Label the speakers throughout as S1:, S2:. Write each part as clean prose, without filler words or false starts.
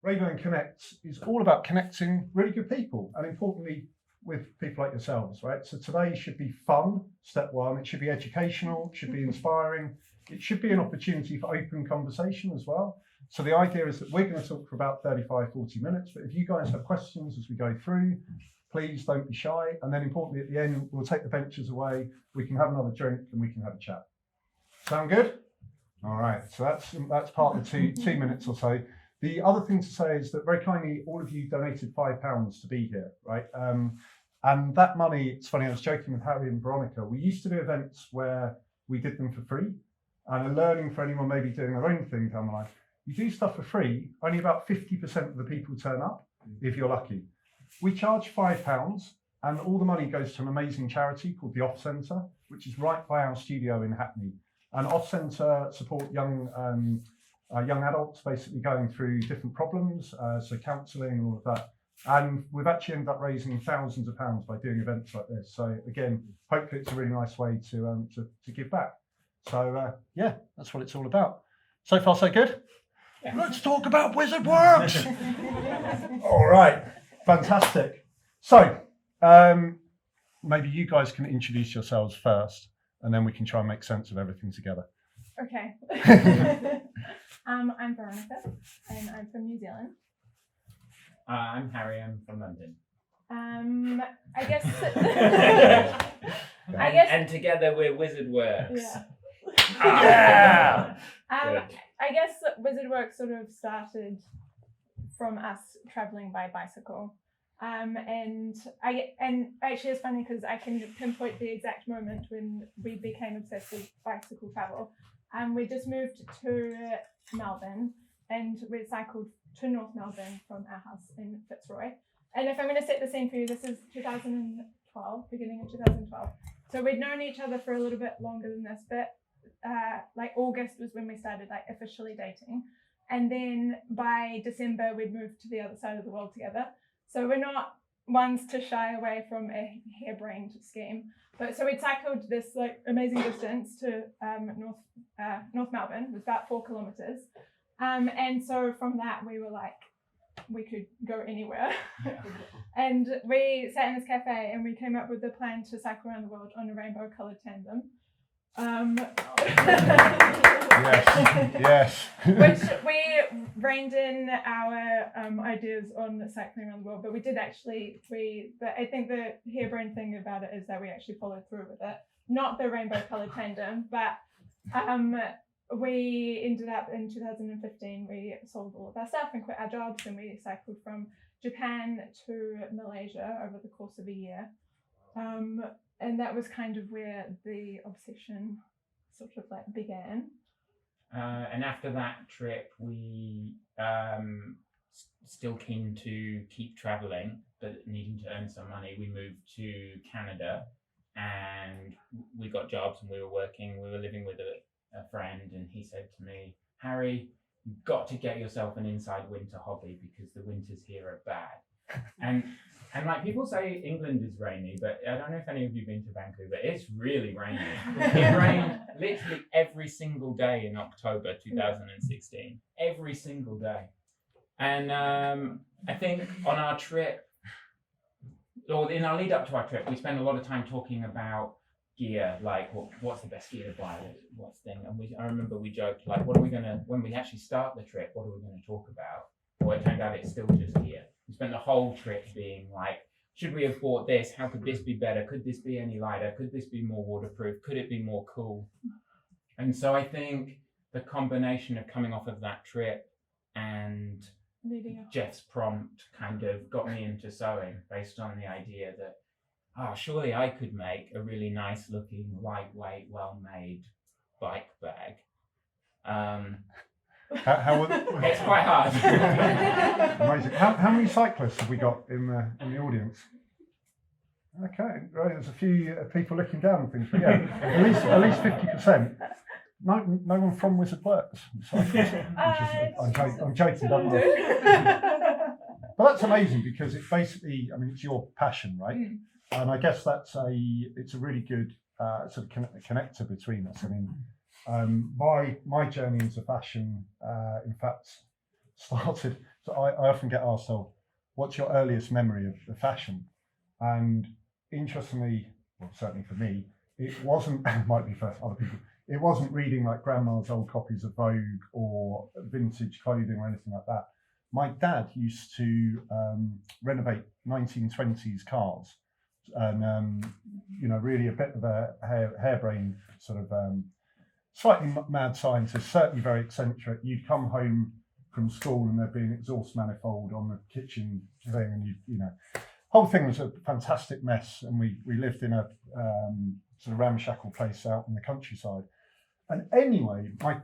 S1: RÆBURN Connects is all about connecting really good people, and importantly, with people like yourselves, right? So today should be fun, step one. It should be educational, it should be inspiring. It should be an opportunity for open conversation as well. So the idea is that we're going to talk for about 35, 40 minutes, but if you guys have questions as we go through, please don't be shy. And then importantly, at the end, we'll take the benches away, we can have another drink and we can have a chat. Sound good? All right, so that's part of the two minutes or so. The other thing to say is that very kindly, all of you donated £5 to be here, right? And that money, it's funny, I was joking with Harry and Veronica, we used to do events where we did them for free, and a learning for anyone maybe doing their own thing down the line. You do stuff for free, only about 50% of the people turn up, if you're lucky. We charge £5, and all the money goes to an amazing charity called the Off Centre, which is right by our studio in Hackney. And Off Centre support young adults basically going through different problems, so counselling and all of that. And we've actually ended up raising thousands of pounds by doing events like this. So again, hopefully it's a really nice way to give back. So yeah, that's what it's all about. So far, so good. Yeah. Let's talk about Wizard Works. All right, fantastic. So maybe you guys can introduce yourselves first, and then we can try and make sense of everything together.
S2: Okay. I'm Veronica, and I'm from New Zealand.
S3: I'm Harry, I'm from London.
S2: I guess.
S3: And together we're Wizard Works.
S2: Yeah. I guess Wizard Works sort of started from us traveling by bicycle. And actually it's funny because I can pinpoint the exact moment when we became obsessed with bicycle travel. We just moved to Melbourne and we cycled to North Melbourne from our house in Fitzroy. And if I'm going to set the scene for you, this is 2012, beginning of 2012. So we'd known each other for a little bit longer than this, but like August was when we started like officially dating. And then by December, we'd moved to the other side of the world together. So we're not ones to shy away from a harebrained scheme. But so we cycled this like amazing distance to North Melbourne. It was about 4 kilometers. And so from that, we were like, we could go anywhere. And we sat in this cafe and we came up with the plan to cycle around the world on a rainbow colored tandem. Yes. Which we reined in our ideas on cycling around the world, but we did actually, but I think the harebrained thing about it is that we actually followed through with it. Not the rainbow colored tandem, but we ended up in 2015, we sold all of our stuff and quit our jobs, and we cycled from Japan to Malaysia over the course of a year. And that was kind of where the obsession sort of like began.
S3: And after that trip, we still keen to keep traveling, but needing to earn some money, we moved to Canada and we got jobs and we were working. We were living with a friend, and he said to me, Harry, you've got to get yourself an inside winter hobby because the winters here are bad. And like people say England is rainy, but I don't know if any of you have been to Vancouver. It's really rainy. It rained literally every single day in October 2016. Every single day. And I think on our trip, or in our lead up to our trip, we spent a lot of time talking about gear, like what's the best gear to buy, what's the thing. And I remember we joked, like, when we actually start the trip, what are we going to talk about? Well, it turned out it's still just gear. We spent the whole trip being like, should we have bought this? How could this be better? Could this be any lighter? Could this be more waterproof? Could it be more cool? And so I think the combination of coming off of that trip and Jeff's prompt kind of got me into sewing based on the idea that, surely I could make a really nice looking, lightweight, well-made bike bag. It's quite hard.
S1: Amazing. How many cyclists have we got in the audience? Okay, right. There's a few people looking down and things, but yeah, at least 50%. No one from Wizard Works. I'm joking, don't I? But that's amazing because it basically, I mean, it's your passion, right? And I guess it's a really good sort of connector between us. I mean. My journey into fashion, in fact, started So I often get asked, "Oh, what's your earliest memory of fashion?" And interestingly, well, certainly for me, it wasn't. Might be for other people. It wasn't reading like grandma's old copies of Vogue or vintage clothing or anything like that. My dad used to renovate 1920s cars, and really a bit of a harebrained sort of slightly mad scientist, certainly very eccentric. You'd come home from school and there'd be an exhaust manifold on the kitchen thing, and whole thing was a fantastic mess. And we lived in a sort of ramshackle place out in the countryside. And anyway, my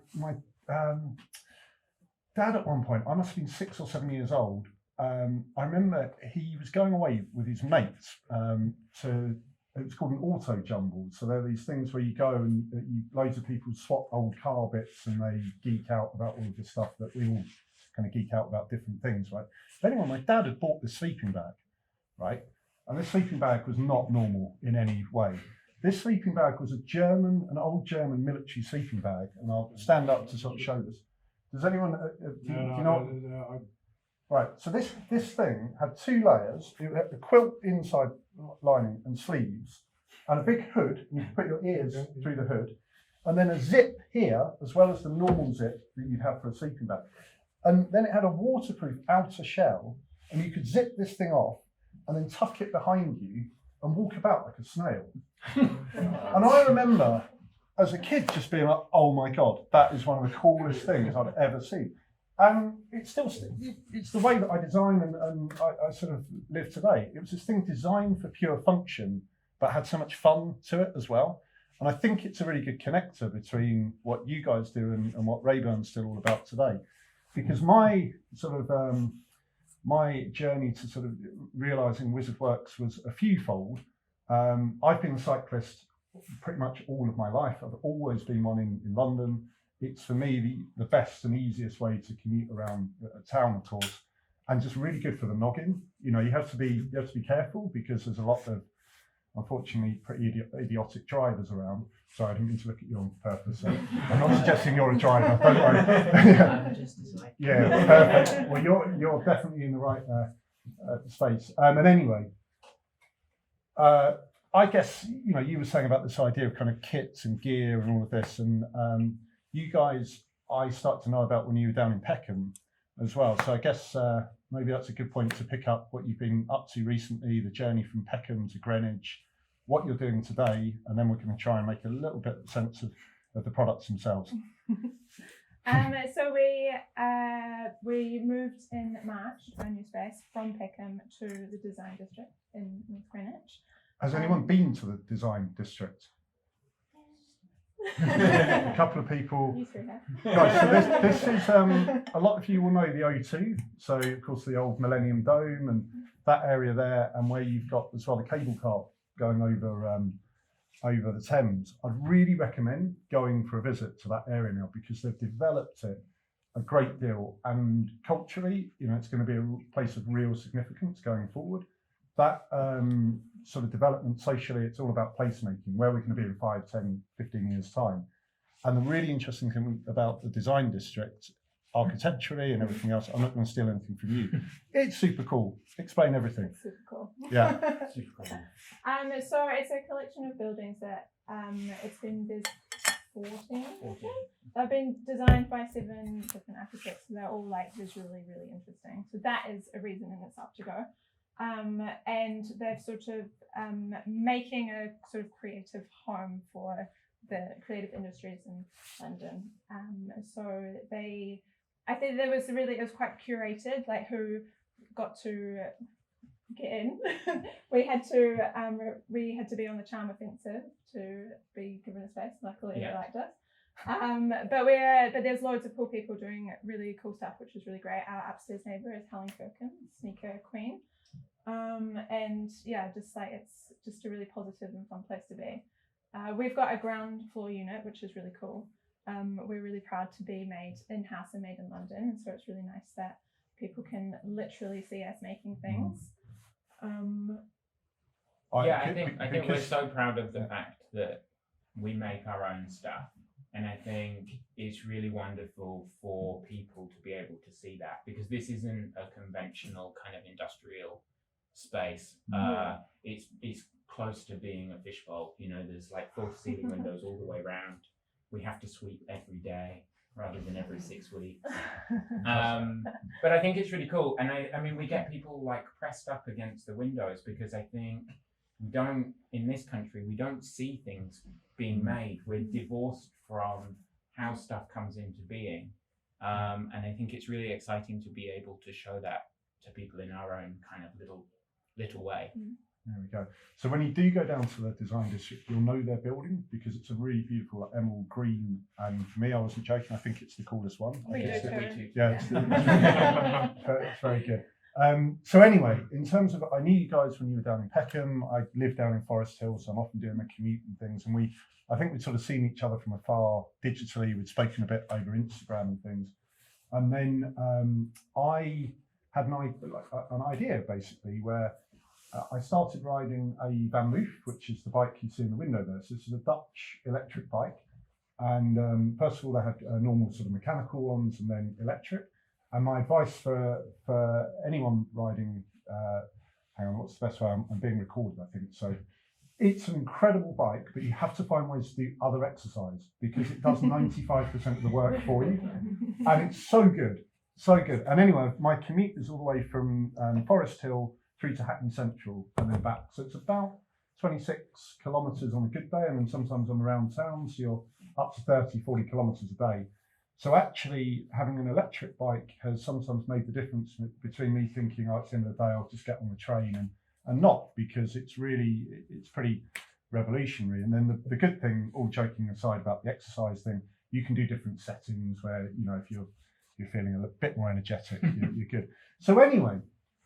S1: dad at one point, I must have been 6 or 7 years old. I remember he was going away with his mates to. It was called an auto jumble. So there are these things where you go and loads of people swap old car bits and they geek out about all of this stuff that we all kind of geek out about different things, right? But anyway, my dad had bought this sleeping bag, right? And this sleeping bag was not normal in any way. This sleeping bag was an old German military sleeping bag, and I'll stand up to sort of show this. Does anyone, do you know?
S4: No.
S1: Right, so this thing had 2 layers. It had the quilt inside lining and sleeves, and a big hood, and you could put your ears through the hood, and then a zip here, as well as the normal zip that you'd have for a sleeping bag. And then it had a waterproof outer shell, and you could zip this thing off, and then tuck it behind you, and walk about like a snail. And I remember, as a kid, just being like, oh my God, that is one of the coolest things I'd ever seen. And it's the way that I design and I sort of live today. It was this thing designed for pure function, but had so much fun to it as well. And I think it's a really good connector between what you guys do and what RÆBURN's still all about today. Because my sort of, my journey to sort of realising Wizard Works was a fewfold. I've been a cyclist pretty much all of my life. I've always been one in London. It's for me the best and easiest way to commute around a town, of course, and just really good for the noggin. You have to be careful because there's a lot of, unfortunately, pretty idiotic drivers around. Sorry, I didn't mean to look at you on purpose. I'm not suggesting you're a driver. Don't worry.
S5: I'm just a cyclist.
S1: Yeah, perfect. Well, you're definitely in the right space. And anyway, I guess you were saying about this idea of kind of kits and gear and all of this, and you guys, I start to know about when you were down in Peckham as well. So I guess maybe that's a good point to pick up what you've been up to recently, the journey from Peckham to Greenwich, what you're doing today, and then we're going to try and make a little bit of sense of the products themselves.
S2: So we moved in March to a new space from Peckham to the Design District in North Greenwich.
S1: Has anyone been to the Design District? A couple of people.
S2: You three have.
S1: Right, so this is a lot of you will know the O2. So of course the old Millennium Dome and that area there, and where you've got as well the cable car going over the Thames. I'd really recommend going for a visit to that area now because they've developed it a great deal, and culturally, it's going to be a place of real significance going forward. That sort of development socially, it's all about placemaking, where we're going to be in 5, 10, 15 years time. And the really interesting thing about the Design District, architecturally and everything else, I'm not going to steal anything from you. It's super cool. Explain everything.
S2: It's super cool.
S1: Yeah.
S3: Super cool.
S2: So it's a collection of buildings that there's 14. They've been designed by 7 different architects. So they're all like visually really interesting. So that is a reason in itself to go. And they're sort of making a sort of creative home for the creative industries in London. So I think it was quite curated, like who got to get in. we had to be on the charm offensive to be given a space. Luckily, they liked us. But there's loads of cool people doing really cool stuff, which is really great. Our upstairs neighbour is Helen Kirkin, sneaker queen. And yeah, just like it's just a really positive and fun place to be. We've got a ground floor unit, which is really cool. We're really proud to be made in-house and made in London, and so it's really nice that people can literally see us making things.
S3: I think we're so proud of the fact that we make our own stuff, And I think it's really wonderful for people to be able to see that, because this isn't a conventional kind of industrial space. It's close to being a fishbowl. You know, there's like floor to ceiling windows all the way around. We have to sweep every day rather than every 6 weeks. But I think it's really cool. And I mean, we get people like pressed up against the windows because I think in this country, we don't see things being made. We're divorced from how stuff comes into being. And I think it's really exciting to be able to show that to people in our own kind of little way.
S1: There we go. So when you do go down to the design district, you'll know their building because it's a really beautiful like, emerald green. And for me, I wasn't joking. I think it's the coolest one.
S2: We do
S3: too.
S1: Yeah, it's very good. So anyway, in terms of, I knew you guys when you were down in Peckham. I live down in Forest Hill, so I'm often doing my commute and things. And I think we'd sort of seen each other from afar digitally. We'd spoken a bit over Instagram and things. And then I had an idea basically where I started riding a Van Moof, which is the bike you see in the window there. So this is a Dutch electric bike. And first of all, they had normal sort of mechanical ones and then electric. And my advice for anyone riding, hang on, what's the best way? I'm being recorded, I think. So it's an incredible bike, but you have to find ways to do other exercise because it does 95% of the work for you. And it's so good, so good. And anyway, my commute is all the way from Forest Hill through to Hackney Central and then back. So it's about 26 kilometres on a good day. And then sometimes I'm around town, so you're up to 30, 40 kilometres a day. So actually having an electric bike has sometimes made the difference between me thinking, oh, it's the end of the day, I'll just get on the train and not, because it's pretty revolutionary. And then the good thing, all joking aside about the exercise thing, you can do different settings where, you know, if you're feeling a bit more energetic, you're good. So anyway,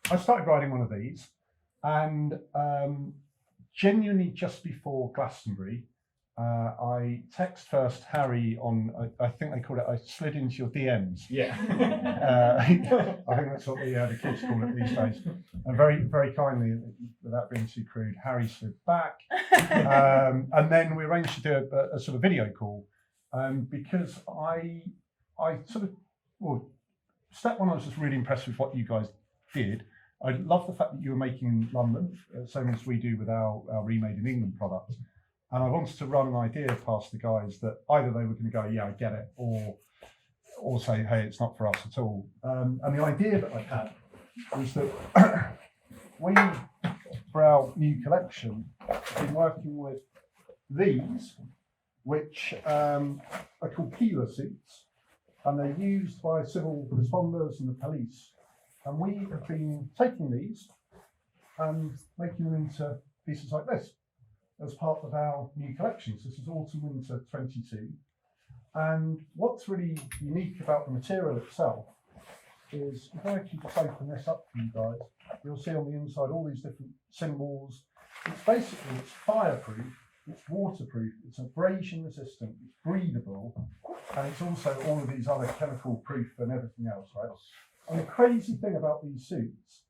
S1: I started riding one of these and genuinely just before Glastonbury, I text first Harry on, I think they call it, I slid into your DMs.
S3: Yeah.
S1: I think that's what the kids call it these days. And very, very kindly, without being too crude, Harry slid back. And then we arranged to do a sort of video call because I sort of, well, step one, I was just really impressed with what you guys did. I love the fact that you were making in London, same as we do with our Remade in England product. And I wanted to run an idea past the guys that either they were going to go, yeah, I get it, or say, hey, it's not for us at all. And the idea that I had was that we, for our new collection, have been working with these, which are called peeler seats, and they're used by civil responders and the police. And we have been taking these and making them into pieces like this as part of our new collections. This is autumn winter 22. And what's really unique about the material itself is, if I can just open this up for you guys, you'll see on the inside all these different symbols. It's fireproof, it's waterproof, it's abrasion resistant, it's breathable, and it's also all of these other chemical proof and everything else, right? And the crazy thing about these suits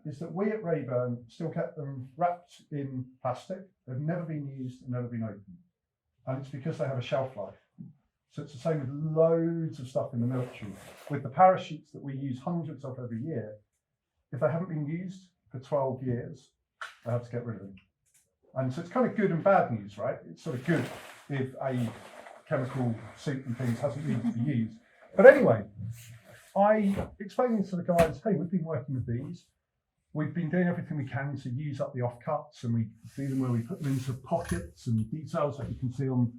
S1: is that we at Raeburn still kept them wrapped in plastic. They've never been used and never been opened. And it's because they have a shelf life. So it's the same with loads of stuff in the military. With the parachutes that we use hundreds of every year, if they haven't been used for 12 years, they have to get rid of them. And so it's kind of good and bad news, right? It's sort of good if a chemical suit and things hasn't needed to be used. But anyway, I explained to the guys, hey, we've been working with these. We've been doing everything we can to use up the offcuts, and we do them where we put them into pockets and details that you can see on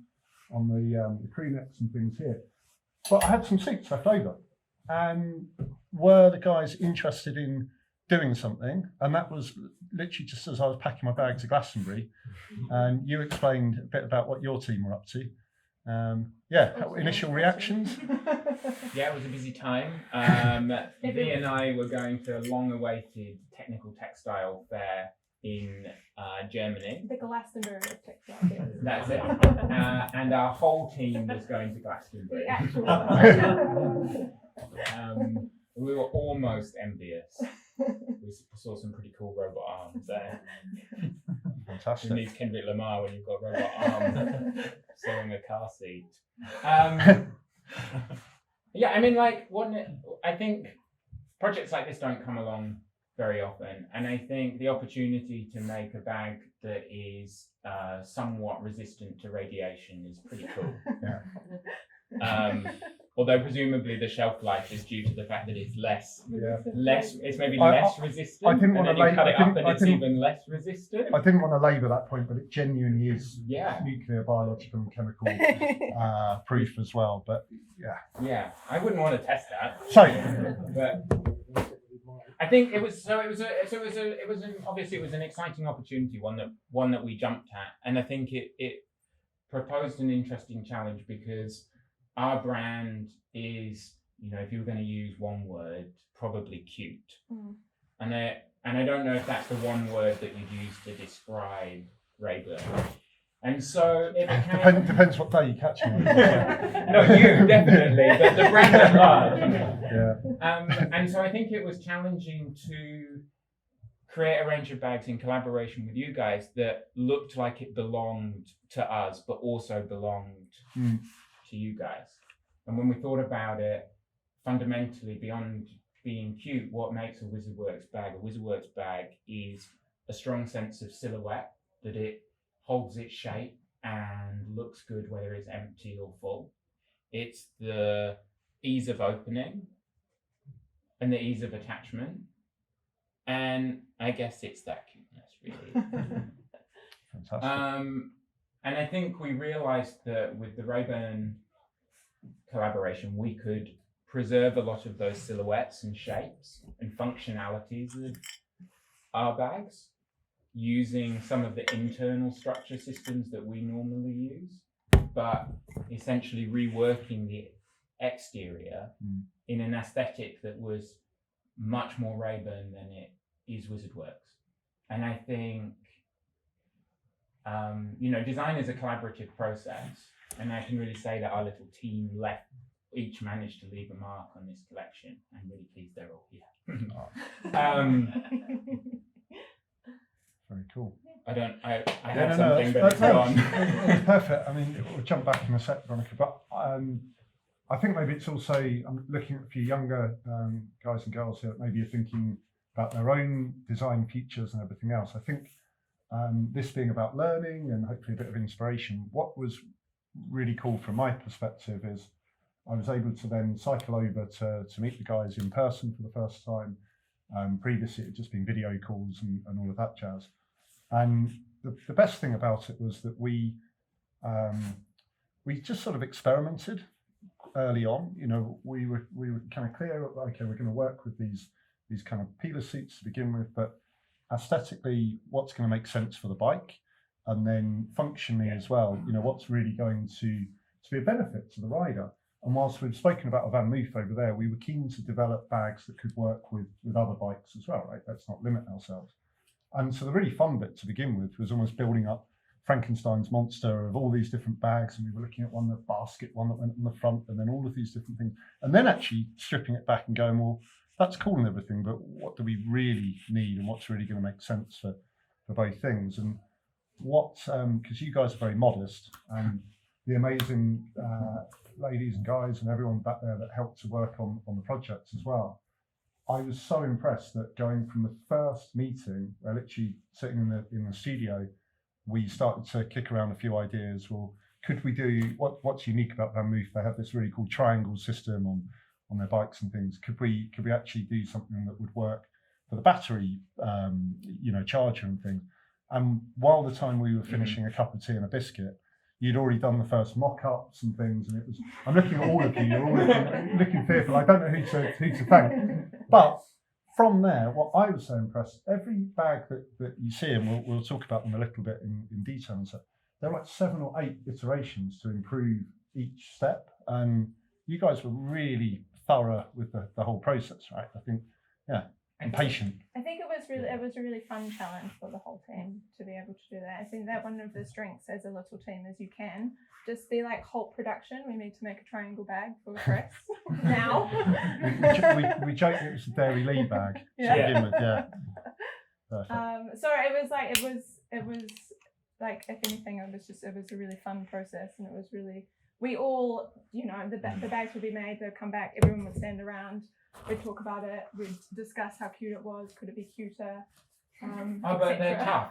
S1: the crew necks and things here. But I had some seats left over, and were the guys interested in doing something? And that was literally just as I was packing my bag to Glastonbury, and you explained a bit about what your team were up to. Initial reactions?
S3: Yeah, it was a busy time. Vi and I were going to a long-awaited technical textile fair in Germany.
S2: The Glastonbury of textile.
S3: That's it. And our whole team was going to Glastonbury.
S2: The actual
S3: We were almost envious. We saw some pretty cool robot arms there. Who
S1: Fantastic.
S3: needs Kendrick Lamar when you've got robot arms sewing a car seat? Yeah, I mean, like, I think projects like this don't come along very often, and I think the opportunity to make a bag that is somewhat resistant to radiation is pretty cool. Although presumably the shelf life is due to the fact that it's less, it's maybe less resistant.
S1: I didn't
S3: and
S1: want
S3: then
S1: to
S3: you cut it up and it's
S1: didn't-
S3: even less resistant.
S1: I didn't want to labour that point, but it genuinely is
S3: Yeah.
S1: nuclear, biological, and chemical proof as well. But
S3: Yeah, I wouldn't want to test that.
S1: so
S3: But I think it was obviously it was an exciting opportunity, one that we jumped at, and I think it proposed an interesting challenge because our brand is, if you were going to use one word, probably cute, and I don't know if that's the one word that you'd use to describe Raeburn. And so it became...
S1: depends what day you catch me.
S3: No, you definitely, but the brand at large.
S1: Yeah.
S3: And so I think it was challenging to create a range of bags in collaboration with you guys that looked like it belonged to us, but also belonged to you guys. And when we thought about it, fundamentally, beyond being cute, what makes a WizardWorks bag a WizardWorks bag is a strong sense of silhouette, that it holds its shape and looks good whether it's empty or full. It's the ease of opening and the ease of attachment. And I guess it's that cuteness, really.
S1: Fantastic.
S3: And I think we realized that with the Raeburn collaboration, we could preserve a lot of those silhouettes and shapes and functionalities of our bags, using some of the internal structure systems that we normally use, but essentially reworking the exterior in an aesthetic that was much more Raeburn than it is WizardWorks. And I think, design is a collaborative process, and I can really say that our little team each managed to leave a mark on this collection. I'm really pleased they're all here.
S1: Very cool.
S3: I had something, but it's gone.
S1: It's perfect. I mean, we'll jump back in a sec, Veronica, but I think maybe it's also, I'm looking at a few younger guys and girls here that maybe are thinking about their own design features and everything else. I think this being about learning and hopefully a bit of inspiration, what was really cool from my perspective is I was able to then cycle over to meet the guys in person for the first time. Previously, it had just been video calls and all of that jazz. And the best thing about it was that we just sort of experimented early on. We were kind of clear, okay, we're going to work with these kind of peeler seats to begin with, but aesthetically, what's going to make sense for the bike, and then functionally as well. What's really going to be a benefit to the rider. And whilst we've spoken about a Van Moof over there, we were keen to develop bags that could work with other bikes as well, right? Let's not limit ourselves. And so the really fun bit to begin with was almost building up Frankenstein's monster of all these different bags. And we were looking at one, the basket one that went on the front, and then all of these different things. And then actually stripping it back and going, well, that's cool and everything, but what do we really need and what's really going to make sense for both things? And because you guys are very modest, and the amazing ladies and guys and everyone back there that helped to work on the projects as well. I was so impressed that going from the first meeting, where literally sitting in the studio, we started to kick around a few ideas. Well, could we do what's unique about Van Moof? They have this really cool triangle system on their bikes and things. Could we actually do something that would work for the battery, charger and things? And while the time we were finishing a cup of tea and a biscuit, you'd already done the first mock-ups and things, and I'm looking at all of you, you're all looking fearful. I don't know who to thank. But from there, what I was so impressed, every bag that you see, and we'll talk about them a little bit in detail, and so there were like 7 or 8 iterations to improve each step. And you guys were really thorough with the whole process, right? I think, and patient.
S2: I think it was a really fun challenge for the whole team to be able to do that. I think that one of the strengths as a little team is you can just be like Hulk production. We need to make a triangle bag for the press now.
S1: we joked it was a Dairy Lee bag to begin with, Perfect.
S2: So it was like if anything, it was a really fun process, and it was really, we all, the bags would be made, they'd come back, everyone would stand around, we'd talk about it, we'd discuss how cute it was, could it be cuter,
S3: But they're tough.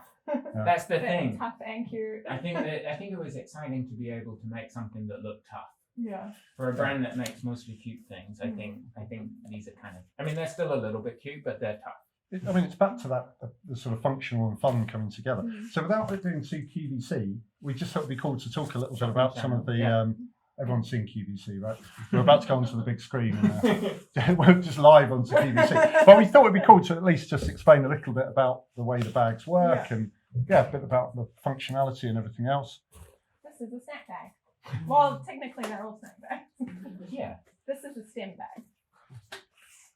S3: That's the thing.
S2: Tough and cute.
S3: I think it was exciting to be able to make something that looked tough.
S2: Yeah.
S3: For a brand that makes mostly cute things, I think these are kind of, I mean, they're still a little bit cute, but they're tough.
S1: I mean, it's back to that the sort of functional and fun coming together. So without it being too QVC, we just thought it'd be cool to talk a little bit about some of the. Everyone's seen QVC, right? We're about to go onto the big screen. We're just live onto QVC, but we thought it'd be cool to at least just explain a little bit about the way the bags work and a bit about the functionality and everything else.
S2: This is a snack bag. Well, technically they're all snack bags.
S3: Yeah.
S2: This is a STEM bag.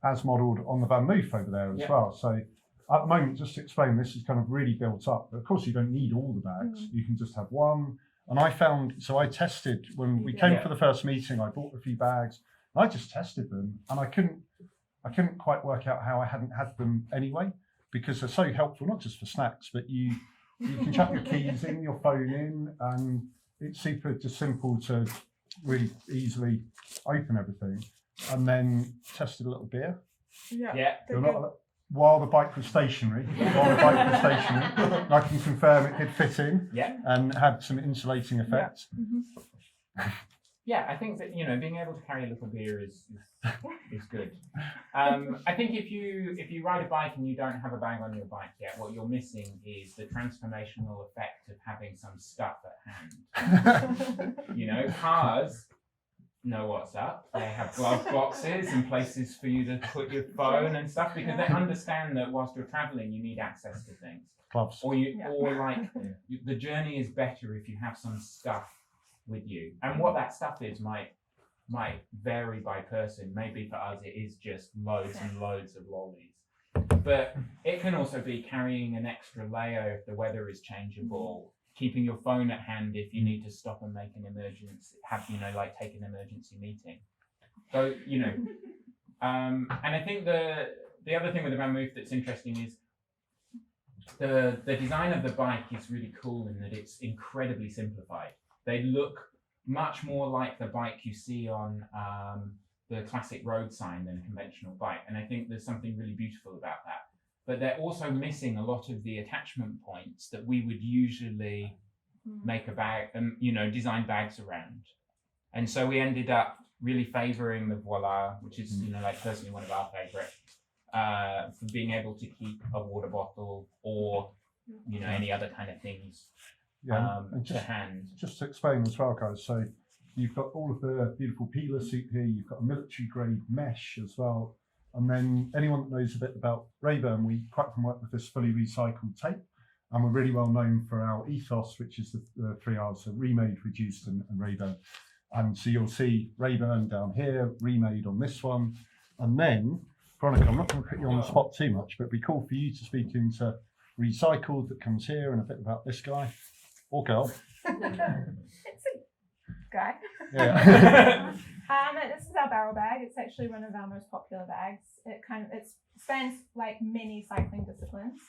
S1: As modelled on the Van Moof over there as well. So at the moment, just to explain, this is kind of really built up. But of course, you don't need all the bags. You can just have one. And I found, so I tested when we came for the first meeting. I bought a few bags. And I just tested them, and I couldn't quite work out how I hadn't had them anyway, because they're so helpful, not just for snacks, but you can chuck your keys in, your phone in, and it's super just simple to really easily open everything. And then tested a little beer.
S3: Yeah.
S1: While the bike was stationary. I can confirm it did fit in.
S3: Yeah.
S1: And had some insulating effects.
S3: Yeah, I think that being able to carry a little beer is good. I think if you ride a bike and you don't have a bag on your bike yet, what you're missing is the transformational effect of having some stuff at hand. Cars know what's up. They have glove boxes and places for you to put your phone and stuff, because they understand that whilst you're traveling, you need access to things.
S1: Gloves.
S3: Or the journey is better if you have some stuff with you. And what that stuff is might vary by person. Maybe for us it is just loads and loads of lollies. But it can also be carrying an extra layer if the weather is changeable. Keeping your phone at hand if you need to stop and make an emergency, take an emergency meeting. So, and I think the other thing with the Van Moof that's interesting is the design of the bike is really cool in that it's incredibly simplified. They look much more like the bike you see on the classic road sign than a conventional bike. And I think there's something really beautiful about that. But they're also missing a lot of the attachment points that we would usually make a bag and design bags around. And so we ended up really favouring the Voila, which is personally one of our favourite, for being able to keep a water bottle or any other kind of things to hand. Just
S1: to explain as well, guys. So you've got all of the beautiful peeler suit here. You've got a military grade mesh as well. And then anyone that knows a bit about Raeburn, we quite often work with this fully recycled tape. And we're really well known for our ethos, which is the 3 R's, so remade, reduced and Raeburn. And so you'll see Raeburn down here, remade on this one. And then, Veronica, I'm not going to put you on the spot too much, but it'd be cool for you to speak into recycled that comes here and a bit about this guy or girl.
S2: It's a guy.
S1: Yeah.
S2: This is our barrel bag. It's actually one of our most popular bags. It spans like many cycling disciplines.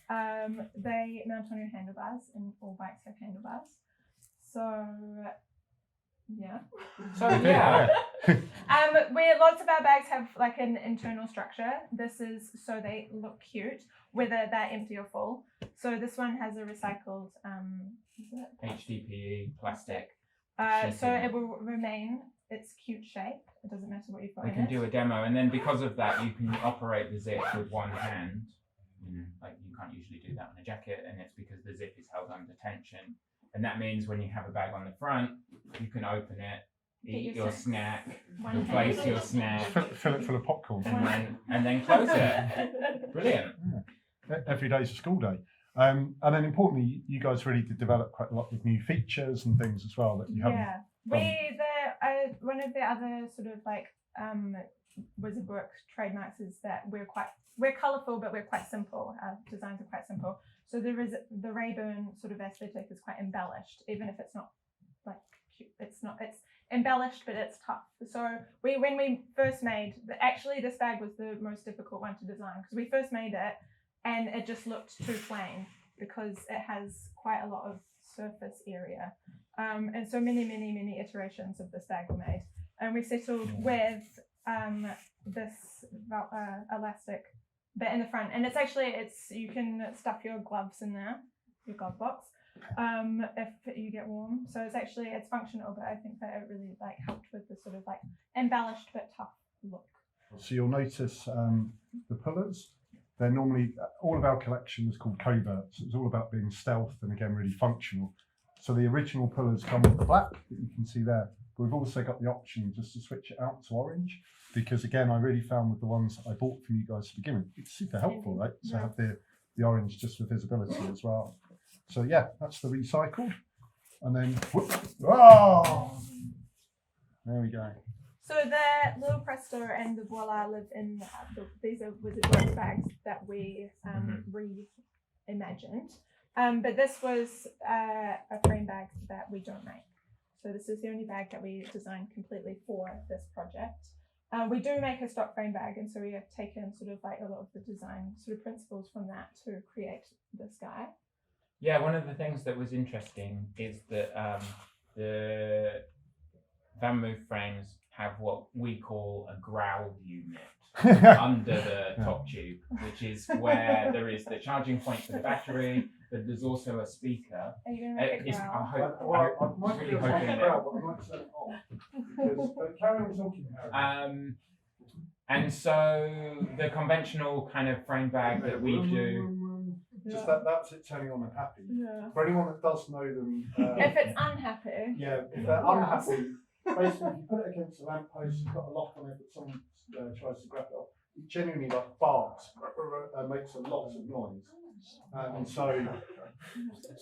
S2: They mount on your handlebars, and all bikes have handlebars. Where lots of our bags have like an internal structure. This is so they look cute, whether they're empty or full. So this one has a recycled
S3: HDPE plastic.
S2: So it will remain its cute shape. It doesn't matter what you put in it.
S3: We can do a demo, and then because of that, you can operate the zip with one hand. Like you can't usually do that on a jacket, and it's because the zip is held under tension. And that means when you have a bag on the front, you can open it, eat your snack, replace your snack,
S1: fill it full of popcorn,
S3: and then close it. Brilliant.
S1: Yeah. Every day's a school day. And then importantly, you guys really did develop quite a lot of new features and things as well that you haven't.
S2: Yeah, one of the other sort of like Wizardworks trademarks is that we're colourful, but we're quite simple. Our designs are quite simple. So the Raeburn sort of aesthetic is quite embellished, even if it's not like cute. It's embellished, but it's tough. So when we first made, actually this bag was the most difficult one to design because we first made it and it just looked too plain because it has quite a lot of surface area. And so many iterations of this bag were made. And we settled with this elastic bit in the front. And you can stuff your gloves in there, your glove box, if you get warm. So it's functional, but I think that it really helped with the sort of embellished but tough look.
S1: So you'll notice the pullers, they're normally, all of our collection is called coverts. It's all about being stealth and again, really functional. So the original pullers come with the black that you can see there. But we've also got the option just to switch it out to orange, because again, I really found with the ones I bought from you guys to begin with, it's super helpful, right? To have the orange just for visibility as well. So yeah, that's the recycled. And then, whoop, oh, there we go.
S2: So the little Presto and the Voila live in these are Wizard Works bags that we reimagined. But this was a frame bag that we don't make. So this is the only bag that we designed completely for this project. We do make a stock frame bag, and so we have taken sort of a lot of the design sort of principles from that to create this guy.
S3: Yeah, one of the things that was interesting is that the Van Move frames have what we call a growl unit under the top tube, which is where there is the charging point for the battery, but there's also a speaker.
S2: Are you going to make it growl?
S1: I'm really hoping that. But I might turn it off because carry on talking, Harry.
S3: And so the conventional kind of frame bag that we do.
S1: Just that's it turning on and happy.
S2: Yeah.
S1: For anyone that does know them.
S2: If it's unhappy.
S1: Yeah, if they're unhappy, basically if you put it against a lamppost, you've got a lock on it, but someone tries to grab it off. It genuinely barks, makes a lot of noise. And so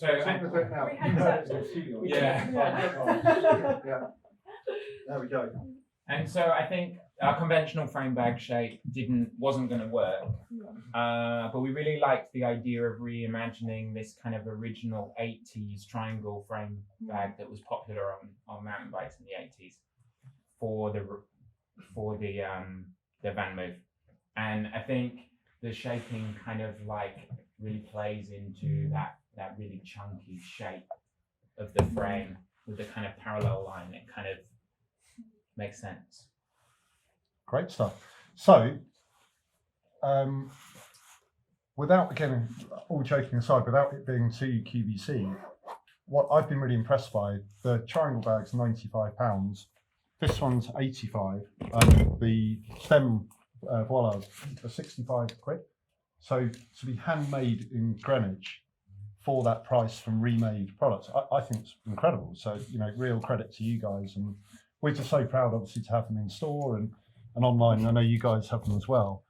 S1: I do it now.
S2: We had
S1: Yeah. There we go.
S3: And so I think our conventional frame bag shape wasn't going to work, but we really liked the idea of reimagining this kind of original 80s triangle frame bag that was popular on mountain bikes in the 80s for the Van Move. And I think the shaping kind of really plays into that really chunky shape of the frame with the kind of parallel line. It kind of makes sense.
S1: Great stuff. So, without, again, all joking aside, without it being too QVC, what I've been really impressed by, the triangle bag's £95, this one's 85, and the stem Voila are 65 quid. So to be handmade in Greenwich for that price from remade products, I think it's incredible. So, real credit to you guys, and we're just so proud, obviously, to have them in store and online. I know you guys have them as well.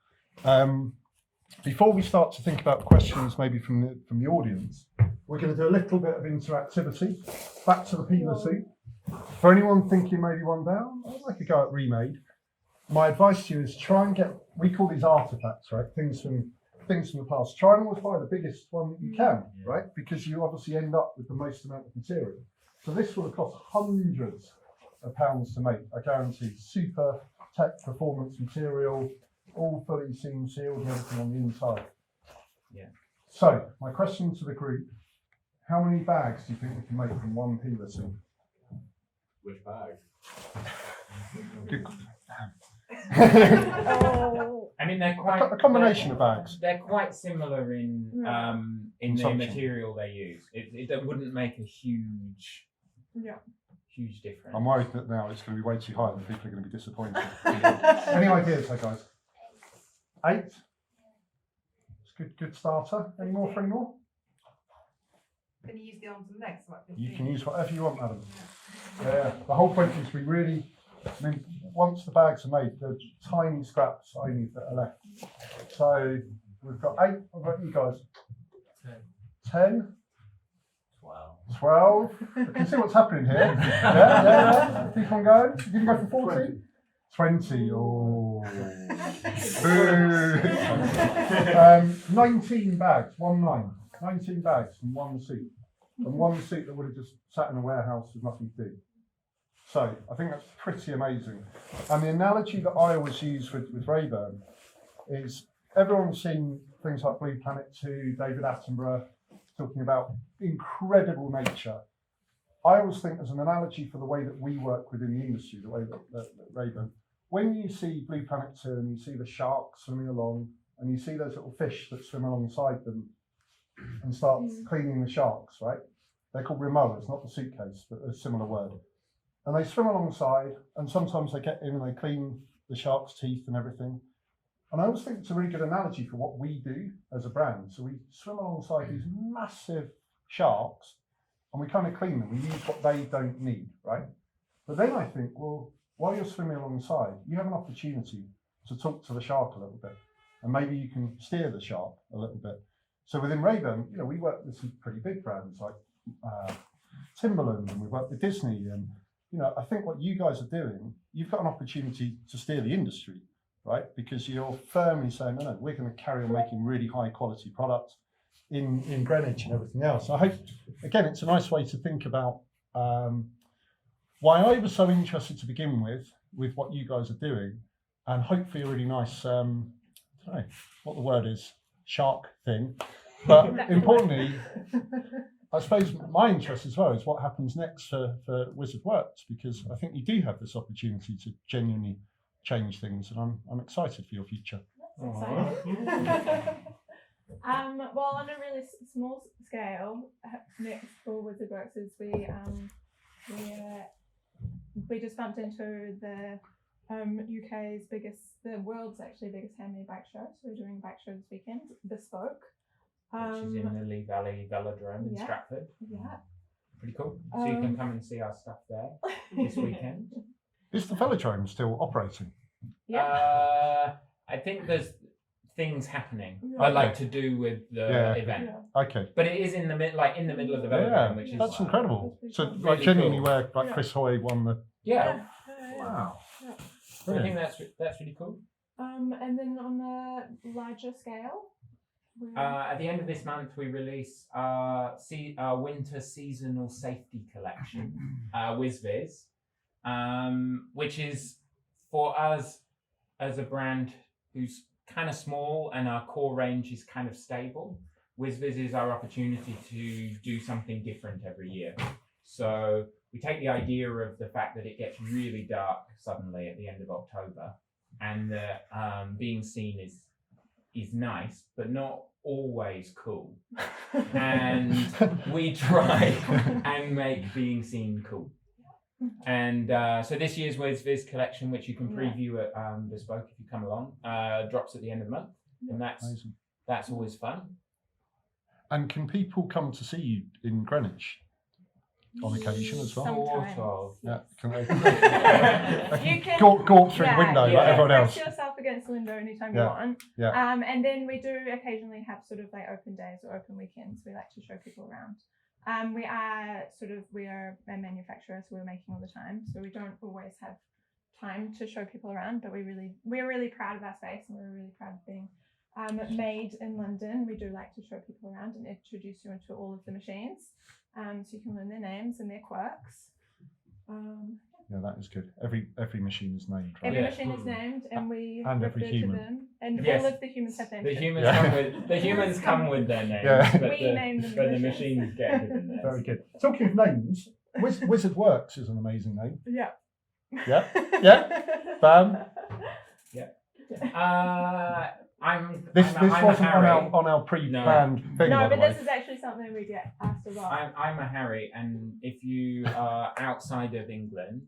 S1: Before we start to think about questions, maybe from the audience, we're going to do a little bit of interactivity. Back to the peeler suit. For anyone thinking maybe one down, I'd like to go at remade. My advice to you is try and get, we call these artifacts, right? Things from the past. Try and always buy the biggest one that you can, right? Because you obviously end up with the most amount of material. So this will have cost hundreds of pounds to make, I guarantee. Super tech performance material, all fully seam sealed and everything on the inside.
S3: Yeah.
S1: So my question to the group, how many bags do you think we can make from one peeler suit?
S4: Which bag?
S1: Good.
S3: I mean, they're quite
S1: a combination of bags.
S3: They're quite similar in the material they use. It wouldn't make a huge difference.
S1: I'm worried that now it's going to be way too high and people are going to be disappointed. Any ideas, hey guys? 8. It's good starter. Any more for any more?
S5: Can you use the arms and legs?
S1: You can use whatever you want, madam. Yeah. The whole point is we really, once the bags are made, they're tiny scraps only that are left. So we've got 8. What about you guys? 10. 12. I can see what's happening here. Yeah. Keep on going. You can go for 40. 20. Oh. 19 bags. 19 bags from one suit. And one suit that would have just sat in a warehouse with nothing to do. So I think that's pretty amazing. And the analogy that I always use with Raeburn is everyone's seen things like Blue Planet 2, David Attenborough, talking about incredible nature. I always think as an analogy for the way that we work within the industry, the way that RÆBURN, when you see Blue Planet 2 and you see the sharks swimming along and you see those little fish that swim alongside them and start cleaning the sharks, right? They're called remoas, not the suitcase, but a similar word. And they swim alongside, and sometimes they get in and they clean the shark's teeth and everything. And I always think it's a really good analogy for what we do as a brand. So we swim alongside these massive sharks and we kind of clean them. We use what they don't need, right? But then I think, well, while you're swimming alongside, you have an opportunity to talk to the shark a little bit. And maybe you can steer the shark a little bit. So within RÆBURN, you know, we work with some pretty big brands like Timberland, and we work with Disney. And, you know, I think what you guys are doing, you've got an opportunity to steer the industry, right? Because you're firmly saying, no, we're going to carry on making really high quality products in Greenwich and everything else. So I hope, again, it's a nice way to think about why I was so interested to begin with what you guys are doing, and hopefully a really nice, I don't know what the word is, shark thing. But importantly, I suppose my interest as well is what happens next for Wizard Works, because I think you do have this opportunity to genuinely change things, and I'm excited for your future.
S2: That's exciting. Well, on a really small scale, next for Wizard Works is we just bumped into the the world's actually biggest handmade bike show. So we're doing a bike show this weekend, bespoke.
S3: Which is in the Lee Valley Velodrome in Stratford.
S2: Yeah.
S3: Pretty cool. So you can come and see our stuff there this weekend.
S1: Is the velodrome still operating?
S2: Yeah.
S3: I think there's things happening.
S2: Yeah.
S3: I'd like to do with the event.
S2: Yeah.
S1: Okay.
S3: But it is in the middle of the velodrome, which is
S1: that's incredible.
S2: That's
S1: So
S2: really
S1: like
S3: cool.
S1: genuinely where like
S2: Yeah.
S1: Chris Hoy won the
S2: Wow.
S3: So I think that's really cool.
S2: And then on a larger scale,
S3: At the end of this month, we release our winter seasonal safety collection, WizViz, which is for us as a brand who's kind of small and our core range is kind of stable. WizViz is our opportunity to do something different every year. So we take the idea of the fact that it gets really dark suddenly at the end of October, and that being seen is nice, but not always cool. And we try and make being seen cool. And so this year's WizViz collection, which you can preview at Bespoke if you come along, drops at the end of the month, and that's always fun.
S1: And can people come to see you in Greenwich on occasion as well?
S2: Sometimes.
S3: Sort of.
S1: Yeah, can they
S2: You can
S1: go through the window like everyone else?
S2: press yourself against the window anytime
S1: Yeah.
S2: you want.
S1: Yeah.
S2: And then we do occasionally have sort of like open days or open weekends. We like to show people around. We are a manufacturer, so we're making all the time. So we don't always have time to show people around, but we're really proud of our space, and we're really proud of being made in London. We do like to show people around and introduce you into all of the machines, so you can learn their names and their quirks.
S1: Yeah, that is good. Every machine is named, right?
S2: Every machine is named, and we
S1: And every
S2: refer to
S1: human.
S2: them, and
S3: Yes.
S2: all of the humans have names.
S3: The
S2: too.
S3: humans come with their names,
S1: Yeah.
S3: but,
S2: We name them
S3: but the
S2: machines.
S3: machines get given theirs.
S1: Very good. Talking of names, Wizard Works is an amazing name.
S2: Yeah.
S1: Yeah. Yeah. Bam. This
S3: I'm
S1: wasn't
S3: a Harry.
S1: on our pre-planned thing.
S2: No,
S1: by the
S2: but
S1: way.
S2: this is actually something we get asked a lot.
S3: I'm a Harry, and if you are outside of England,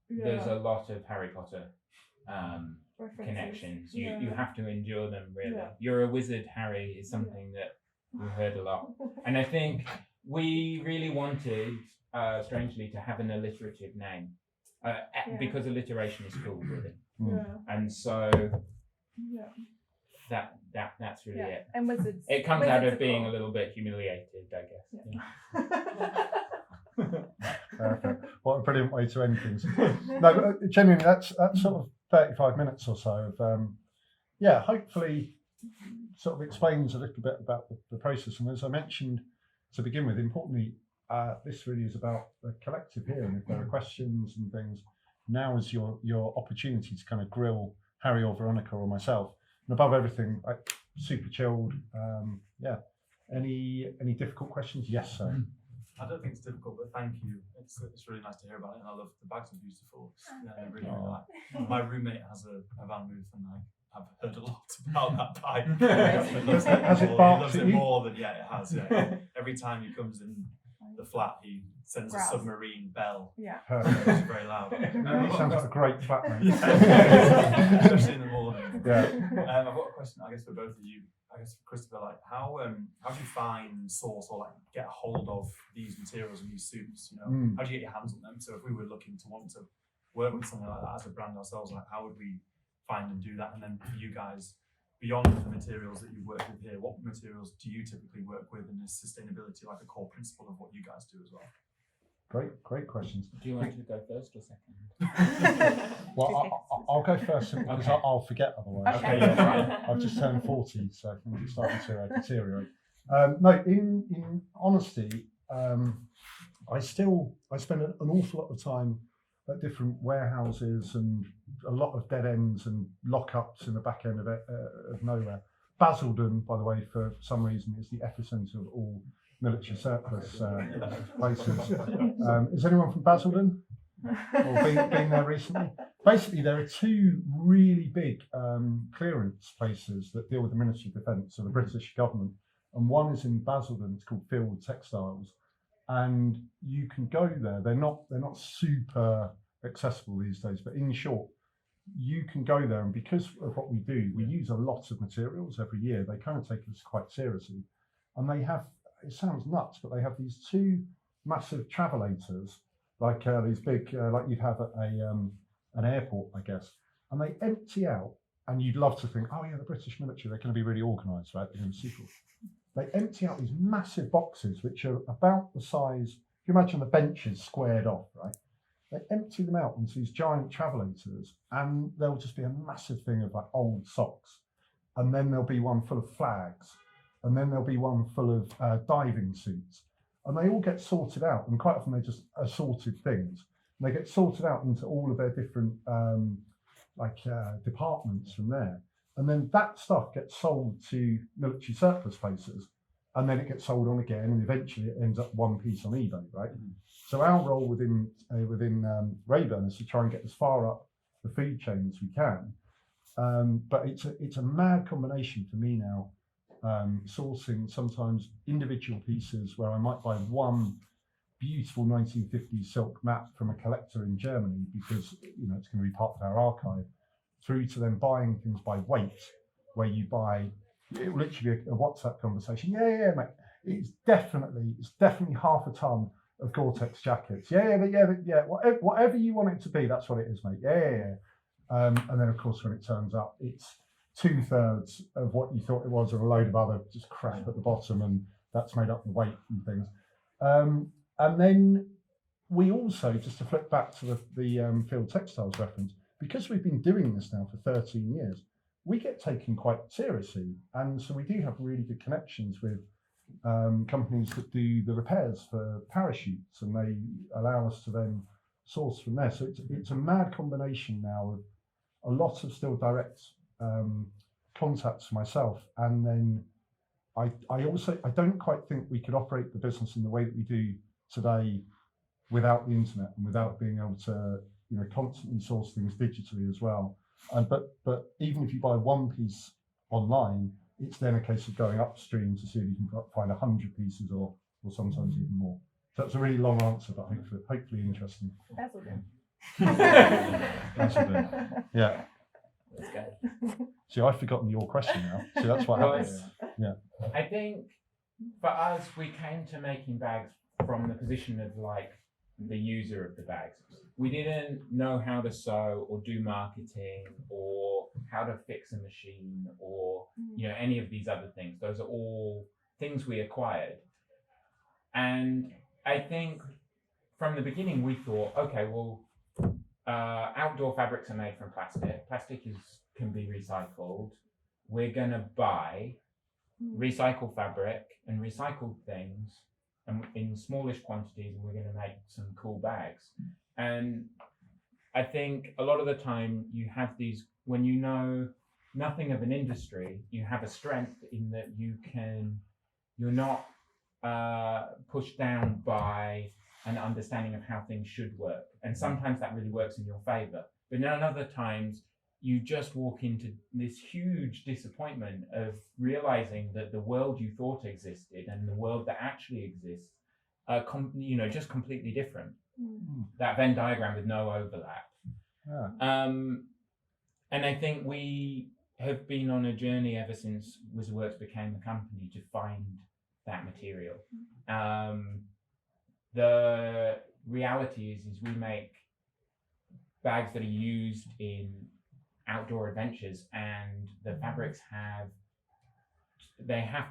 S3: there's a lot of Harry Potter
S2: References.
S3: connections.
S2: Yeah.
S3: You have to endure them, really.
S2: Yeah.
S3: You're a wizard, Harry, is something that we've heard a lot. And I think we really wanted, strangely, to have an alliterative name. Because alliteration is cool, really.
S2: Yeah.
S3: And so
S2: Yeah.
S3: that's really it.
S2: And wizards.
S3: It comes out
S2: wizards
S3: of
S2: are
S3: being
S2: cool.
S3: a little bit humiliated, I guess.
S1: Perfect. What a brilliant way to end things. No, but genuinely, that's sort of 35 minutes or so of, hopefully sort of explains a little bit about the process. And as I mentioned to begin with, importantly, this really is about the collective here. And if there are questions and things, now is your opportunity to kind of grill Harry or Veronica or myself. And above everything, super chilled. Yeah. Any difficult questions? Yes, sir.
S6: I don't think it's difficult, but thank you. It's really nice to hear about it, and I love the bags are beautiful. They're really, really like. My roommate has a Van Moof, and I've heard a lot about that bike.
S1: Has it
S6: He
S1: barked
S6: loves
S1: at
S6: it
S1: you?
S6: more than it has. Yeah. Every time he comes in the flat, he sends
S2: Growls.
S6: a submarine bell.
S2: Yeah.
S1: Perfect.
S6: It's very loud.
S1: It sounds like a great flatmate.
S6: Especially in the morning.
S1: Yeah.
S6: I've got a question, I guess, for both of you. I guess for Christopher, like how do you find, source, or like get a hold of these materials and these suits? You know, how do you get your hands on them? So if we were looking to want to work with something like that as a brand ourselves, like how would we find and do that? And then for you guys, beyond the materials that you work with here, what materials do you typically work with, and is sustainability like a core principle of what you guys do as well?
S1: Great questions.
S3: Do you want to go first or second?
S1: Well, I'll go first simply because
S3: Okay.
S1: I'll forget otherwise.
S2: Okay.
S3: yeah, fine.
S1: I've just turned 40, so things are starting to deteriorate. No, in honesty, I spend an awful lot of time at different warehouses and a lot of dead ends and lockups in the back end of nowhere. Basildon, by the way, for some reason, is the epicenter of all military surplus places. Is anyone from Basildon or been there recently? Basically, there are two really big clearance places that deal with the Ministry of Defence, so the British government, and one is in Basildon. It's called Field Textiles, and you can go there. They're not super accessible these days, but in short, you can go there, and because of what we do, we use a lot of materials every year. They kind of take us quite seriously, and they have. It sounds nuts, but they have these two massive travelators, like these big, like you'd have at an airport, I guess, and they empty out. And you'd love to think, oh yeah, the British military, they're going to be really organised, right? They're going to be super. They empty out these massive boxes, which are about the size. If you imagine the benches squared off, right? They empty them out into these giant travelators, and there'll just be a massive thing of like old socks, and then there'll be one full of flags, and then there'll be one full of diving suits, and they all get sorted out. And quite often they're just assorted things. And they get sorted out into all of their different departments from there, and then that stuff gets sold to military surplus places, and then it gets sold on again, and eventually it ends up one piece on eBay, right? So our role within RÆBURN is to try and get as far up the food chain as we can, but it's a mad combination for me now, sourcing sometimes individual pieces where I might buy one beautiful 1950s silk mat from a collector in Germany because it's going to be part of our archive, through to then buying things by weight, where you buy it will literally be a WhatsApp conversation. Yeah, mate. It's definitely half a ton of Gore-Tex jackets. Yeah. Whatever you want it to be, that's what it is, mate. Yeah. And then of course when it turns up, it's 2/3 of what you thought it was, and a load of other just crap at the bottom, and that's made up the weight and things. And then we also, just to flip back to the Field Textiles reference, because we've been doing this now for 13 years, we get taken quite seriously. And so we do have really good connections with companies that do the repairs for parachutes, and they allow us to then source from there. So it's a mad combination now of a lot of still direct contacts for myself. And then I don't quite think we could operate the business in the way that we do today without the internet and without being able to constantly source things digitally as well. But even if you buy one piece online, it's then a case of going upstream to see if you can find 100 pieces or sometimes even more. So that's a really long answer, but hopefully interesting. Yeah.
S3: That's good.
S1: See, I've forgotten your question now. See, that's what happens. Yeah.
S3: I think for us, we came to making bags from the position of like the user of the bags. We didn't know how to sew or do marketing or how to fix a machine or any of these other things. Those are all things we acquired. And I think from the beginning we thought, okay, well, outdoor fabrics are made from plastic. Plastic can be recycled. We're gonna buy recycled fabric and recycled things in smallish quantities, and we're going to make some cool bags. And I think a lot of the time you have these, when nothing of an industry, you have a strength in that you're not pushed down by an understanding of how things should work. And sometimes that really works in your favor. But then other times you just walk into this huge disappointment of realizing that the world you thought existed and the world that actually exists are just completely different. That Venn diagram with no overlap.
S1: Yeah.
S3: And I think we have been on a journey ever since WizardWorks became a company to find that material. The reality is we make bags that are used in outdoor adventures, and the fabrics have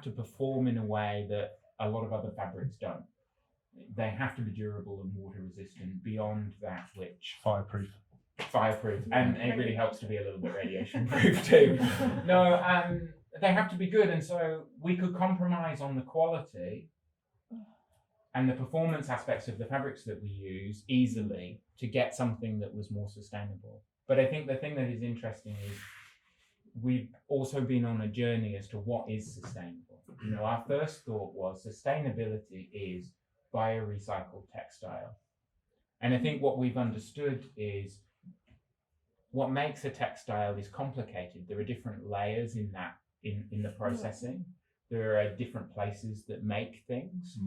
S3: to perform in a way that a lot of other fabrics don't. They have to be durable and water resistant beyond that which
S1: Fireproof.
S3: And it really helps to be a little bit radiation proof too. No, they have to be good, and so we could compromise on the quality and the performance aspects of the fabrics that we use easily to get something that was more sustainable. But I think the thing that is interesting is we've also been on a journey as to what is sustainable. Our first thought was sustainability is biorecycled textile. And I think what we've understood is what makes a textile is complicated. There are different layers in the processing. There are different places that make things,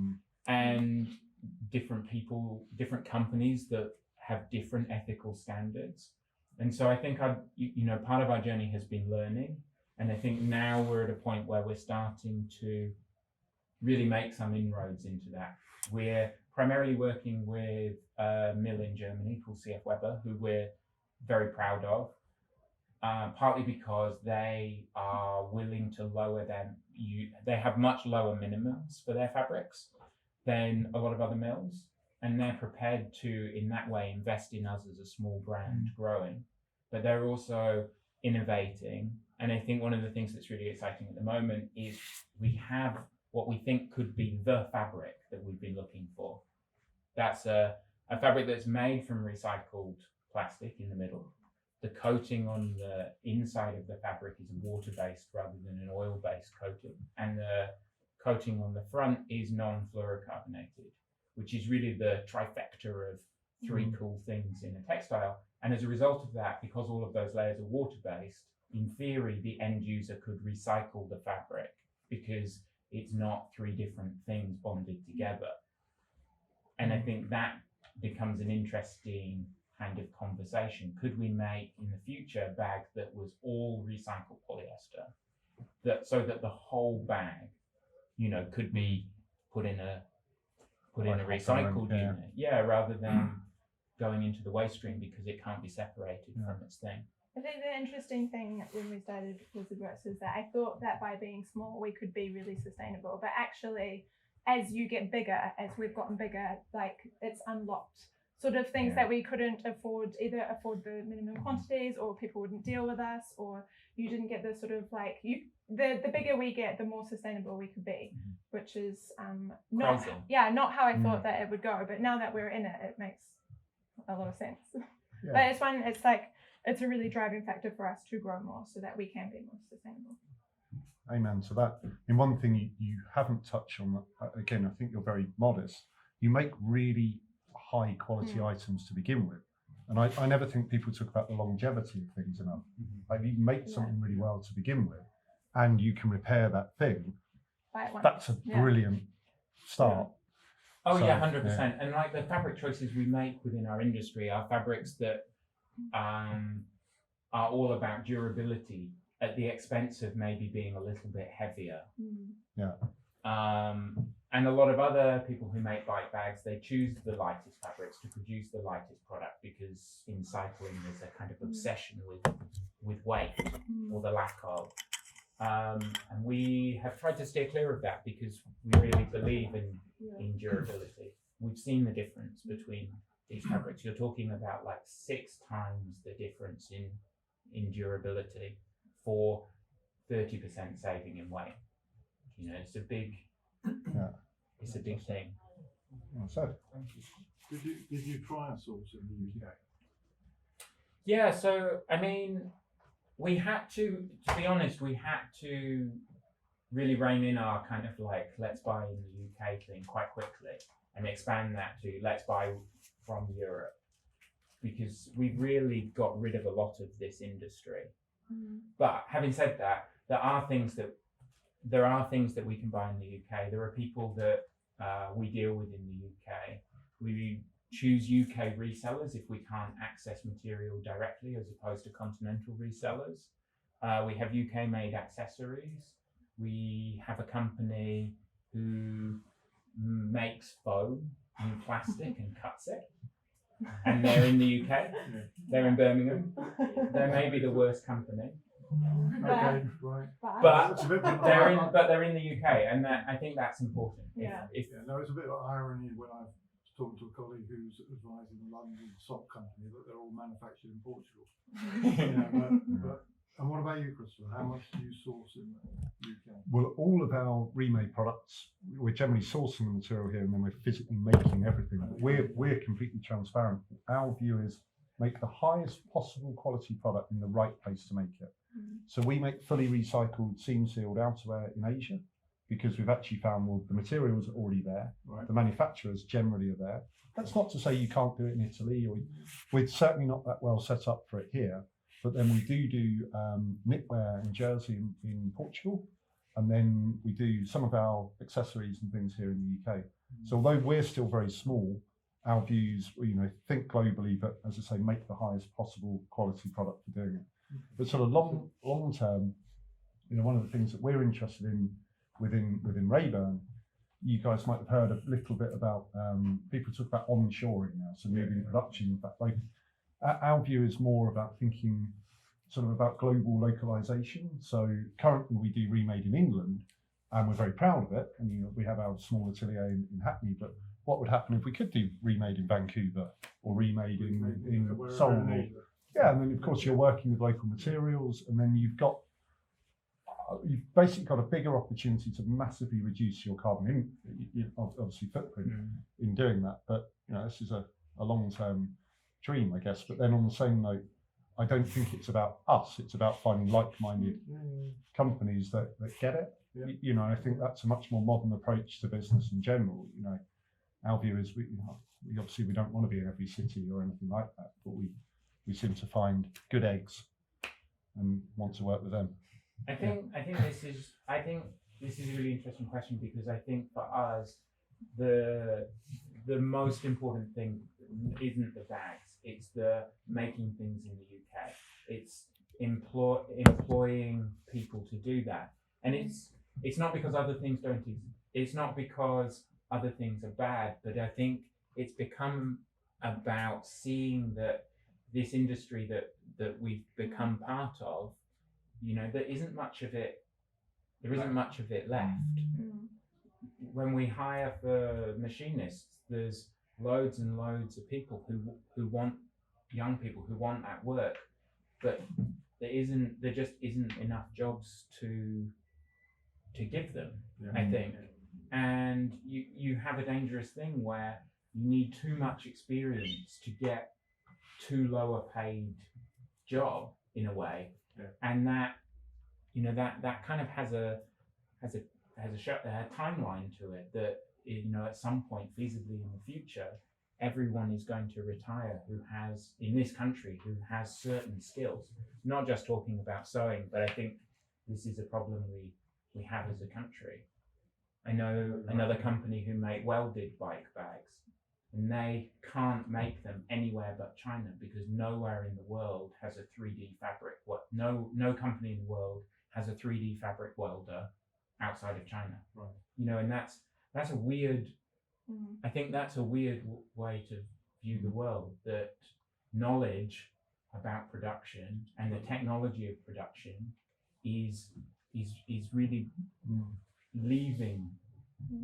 S3: and different people, different companies that have different ethical standards. And so I think part of our journey has been learning, and I think now we're at a point where we're starting to really make some inroads into that. We're primarily working with a mill in Germany called CF Weber, who we're very proud of, partly because they are willing to lower they have much lower minimums for their fabrics than a lot of other mills, and they're prepared to, in that way, invest in us as a small brand growing. But they're also innovating, and I think one of the things that's really exciting at the moment is we have what we think could be the fabric that we've been looking for. That's a fabric that's made from recycled plastic in the middle. The coating on the inside of the fabric is water-based rather than an oil-based coating, and the coating on the front is non-fluorocarbonated, which is really the trifecta of three cool things in a textile. And as a result of that, because all of those layers are water-based, in theory, the end user could recycle the fabric because it's not three different things bonded together. And I think that becomes an interesting kind of conversation. Could we make in the future a bag that was all recycled polyester, so that the whole bag, could be put in a recycled unit, rather than going into the waste stream because it can't be separated from its thing.
S2: I think the interesting thing when we started WizardWorks is that I thought that by being small we could be really sustainable, but actually as you get bigger, as we've gotten bigger, like it's unlocked sort of things that we couldn't afford the minimum quantities, or people wouldn't deal with us, or you didn't get the sort of the bigger we get, the more sustainable we could be, which is not how I thought that it would go. But now that we're in it, it makes a lot of sense.
S1: Yeah.
S2: But it's a really driving factor for us to grow more so that we can be more sustainable.
S1: Amen to that. And one thing you haven't touched on, again, I think you're very modest. You make really high quality items to begin with. And I never think people talk about the longevity of things enough. Like, you make something really well to begin with, and you can repair that thing. That's a brilliant start.
S3: Oh, so, 100%. And like the fabric choices we make within our industry are fabrics that are all about durability at the expense of maybe being a little bit heavier. And a lot of other people who make bike bags, they choose the lightest fabrics to produce the lightest product, because in cycling there's a kind of obsession with weight or the lack of. And we have tried to steer clear of that because we really believe in durability. We've seen the difference between these fabrics. You're talking about like 6 times the difference in durability for 30% saving in weight. It's a big it's a big thing.
S1: So,
S7: did you try a source in the UK?
S3: Yeah, so I mean, we had to be honest, we had to really rein in our kind of like let's buy in the UK thing quite quickly and expand that to let's buy from Europe, because we really got rid of a lot of this industry. But having said that, there are things that we can buy in the UK. There are people that we deal with in the UK. We choose UK resellers if we can't access material directly, as opposed to continental resellers. We have UK made accessories. We have a company who makes foam and plastic and cuts it. And they're in the UK. They're in Birmingham. They may be the worst company,
S1: Okay, right.
S3: but
S1: It's a bit like
S3: they're in the UK, and that, I think that's important.
S2: Yeah.
S3: If
S7: Yeah, no, it's a bit like irony when I was talking to a colleague who's advising a London sock company that they're all manufactured in Portugal. But and what about you, Christopher? How much do you source in the UK?
S1: Well, all of our remade products, we're generally sourcing the material here and then we're physically making everything. We're completely transparent. Our view is make the highest possible quality product in the right place to make it. So we make fully recycled, seam sealed outerwear in Asia because we've actually found, well, the materials are already there.
S7: Right.
S1: The manufacturers generally are there. That's not to say you can't do it in Italy, or we're certainly not that well set up for it here. But then we do knitwear and jersey in Portugal, and then we do some of our accessories and things here in the UK. So although we're still very small, our views, think globally, but as I say, make the highest possible quality product for doing it. But sort of long term, one of the things that we're interested in within Raeburn, you guys might have heard a little bit about people talk about onshoring now, so moving production back. Our view is more about thinking sort of about global localization. So currently we do remade in England and we're very proud of it. And we have our small atelier in Hackney, but what would happen if we could do remade in Vancouver or remade in Seoul? And then of course you're working with local materials, and then you've basically got a bigger opportunity to massively reduce your carbon obviously footprint in doing that. But this is a long-term dream, I guess. But then on the same note, I don't think it's about us. It's about finding like-minded companies that get it.
S7: Yeah.
S1: I think that's a much more modern approach to business in general. Our view is we obviously we don't want to be in every city or anything like that, but we seem to find good eggs and want to work with them.
S3: I think this is a really interesting question, because I think for us the most important thing isn't the bags, it's the making things in the UK. It's employing people to do that, and it's not because other things don't exist. It's not because other things are bad, but I think it's become about seeing that this industry that we've become part of, there isn't much of it left. When we hire for machinists, there's loads and loads of people who want, young people who want that work, but there just isn't enough jobs to give them. I think, and you have a dangerous thing where you need too much experience to get too low a paid job in a way, and that that kind of has a timeline to it, that at some point feasibly in the future everyone is going to retire who has, in this country, who has certain skills. Not just talking about sewing, but I think this is a problem we have as a country. I know another company who make welded bike bags, and they can't make them anywhere but China, because nowhere in the world has a 3D fabric. No company in the world has a 3D fabric welder outside of China.
S7: Right.
S3: And that's a weird. I think that's a weird way to view the world. That knowledge about production and the technology of production is really leaving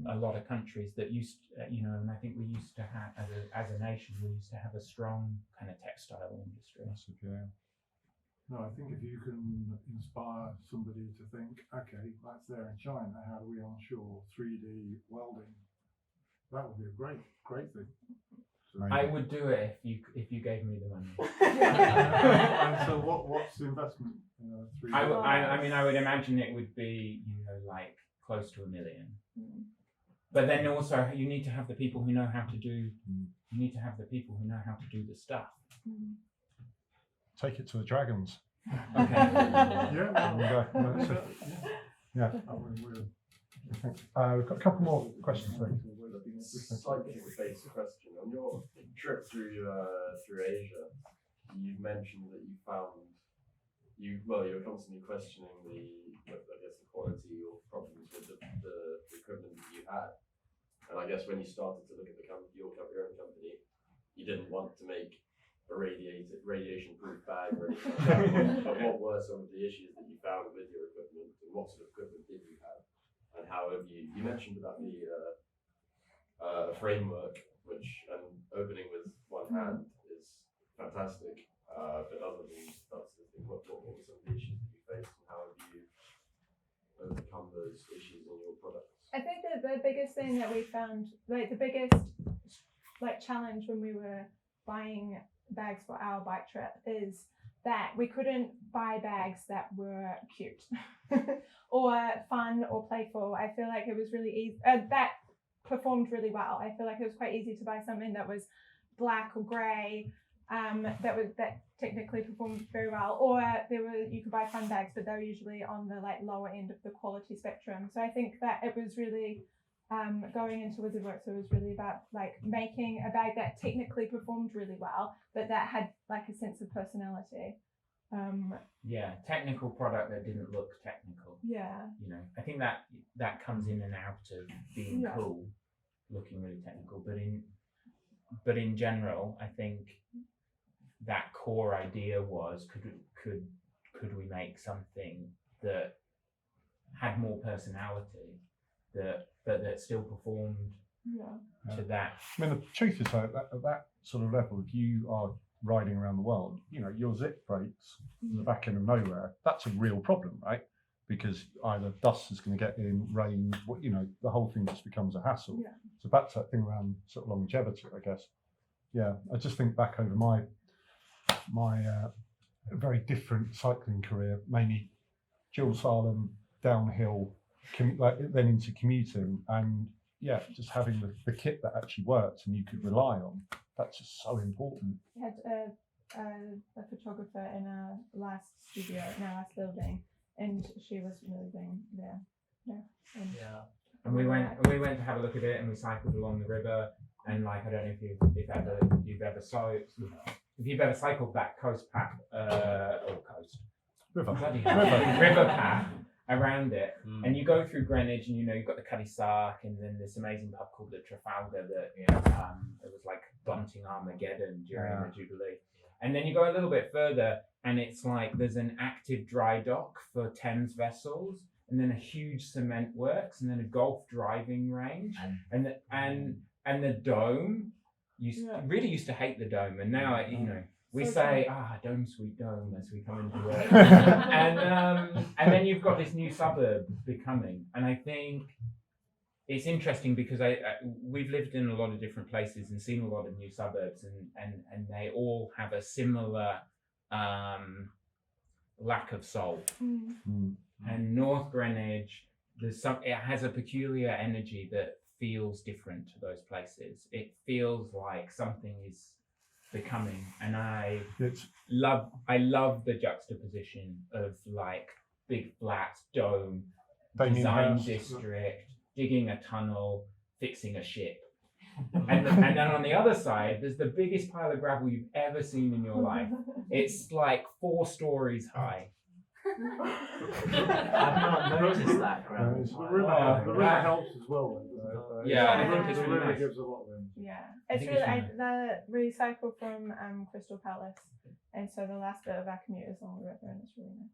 S3: a lot of countries that used, and I think we used to have, as a nation, we used to have a strong kind of textile industry.
S7: No, I think if you can inspire somebody to think, okay, that's there in China, how do we onshore 3D welding? That would be a great thing.
S3: I would do it if you gave me the money.
S7: And so what's the investment?
S3: I mean, I would imagine it would be, like close to $1 million. But then also you need to have the people who know how to do. You need to have the people who know how to do the stuff.
S1: Take it to the Dragons.
S3: Okay.
S7: Yeah.
S1: There we go. That's it. Yeah. We've got a couple more questions.
S4: Slightly basic question. On your trip through Asia, you mentioned that you found you were constantly questioning the quality or problems with the equipment that you had. And I guess when you started to look at your own company, you didn't want to make a radiation-proof bag or anything like that. But what were some of the issues that you found with your equipment, and what sort of equipment did you have, and how have you mentioned about the framework, which and opening with one hand is fantastic. But other than that sort of thing, what were some of the issues that you faced, and how have you overcome those issues in your products?
S2: I think that the biggest thing that we found, like the biggest challenge when we were buying bags for our bike trip, is that we couldn't buy bags that were cute or fun or playful. I feel like it was really easy. That performed really well. I feel like it was quite easy to buy something that was black or grey, that technically performed very well. Or you could buy fun bags, but they were usually on the lower end of the quality spectrum. So I think that it was really going into WizardWorks, it was really about making a bag that technically performed really well, but that had a sense of personality.
S3: Technical product that didn't look technical.
S2: Yeah.
S3: I think that comes in and out of being cool, looking really technical. But in general, I think that core idea was could we make something that had more personality, but that still performed to that.
S1: I mean, the truth is, though, at that sort of level, if you are riding around the world, your zip breaks in the back end of nowhere, that's a real problem, right? Because either dust is going to get in, rain, the whole thing just becomes a hassle.
S2: Yeah.
S1: So back to that thing around sort of longevity, I guess. Yeah, I just think back over my very different cycling career, mainly dual slalom, downhill, then into commuting, and just having the kit that actually worked and you could rely on. That's just so important.
S2: We had a photographer in our last studio, in our last building, and she was moving there.
S3: And we went to have a look at it, and we cycled along the river. And I don't know if you've ever cycled that coast path
S1: River
S3: path around it, and you go through Greenwich, and you've got the Cuddy Sark, and then this amazing pub called the Trafalgar that it was like bunting Armageddon during the Jubilee. And then you go a little bit further, and it's there's an active dry dock for Thames vessels, and then a huge cement works, and then a golf driving range, and the dome. Really used to hate the dome, and now we say, dome sweet dome, as we come into it. and then you've got this new suburb becoming, and I think it's interesting because we've lived in a lot of different places and seen a lot of new suburbs, and they all have a similar lack of soul. And North Greenwich, it has a peculiar energy that feels different to those places. It feels like something is becoming, and I love the juxtaposition of big flat dome, design district, digging a tunnel, fixing a ship. And then on the other side, there's the biggest pile of gravel you've ever seen in your life. It's 4 stories high.
S8: I've not noticed that gravel.
S7: The river helps as well.
S3: I think it's
S7: the
S3: really
S7: river
S3: nice.
S7: gives a lot then.
S2: Yeah, it's really. I recycle from Crystal Palace, and so the last bit of our commute is along the river, and it's really nice.